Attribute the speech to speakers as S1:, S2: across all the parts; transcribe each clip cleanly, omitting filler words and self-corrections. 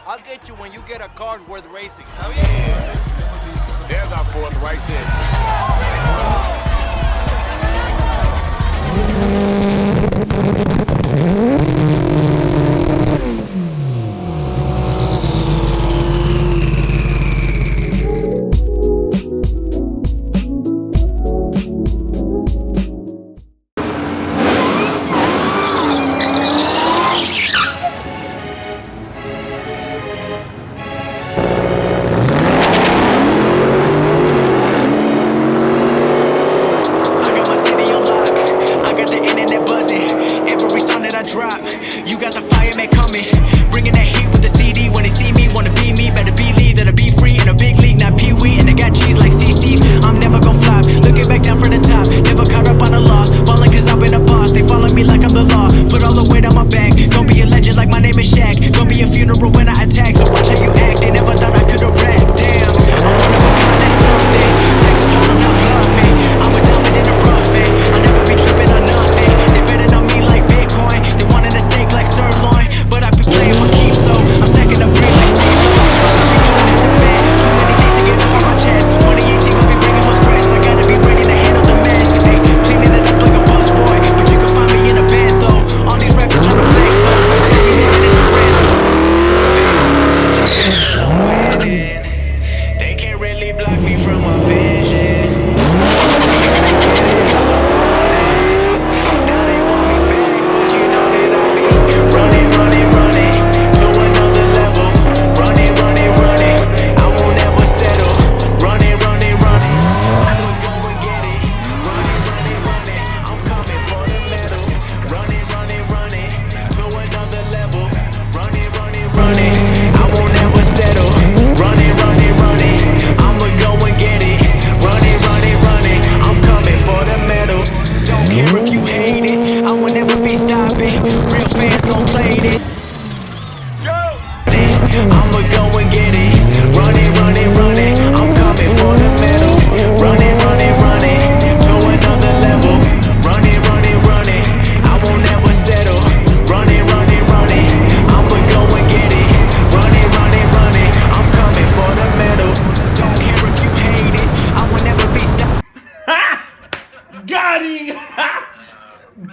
S1: I'll get you when you get a car worth racing.
S2: Oh, yeah.
S3: There's our fourth right there.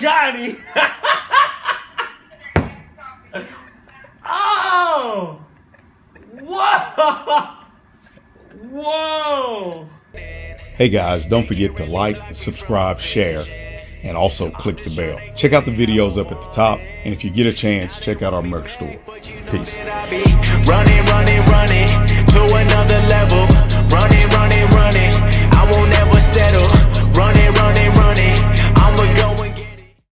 S2: Got him! Oh! Whoa! Whoa!
S4: Hey guys, don't forget to like, subscribe, share, and also click the bell. Check out the videos up at the top, and if you get a chance, check out our merch store. Peace.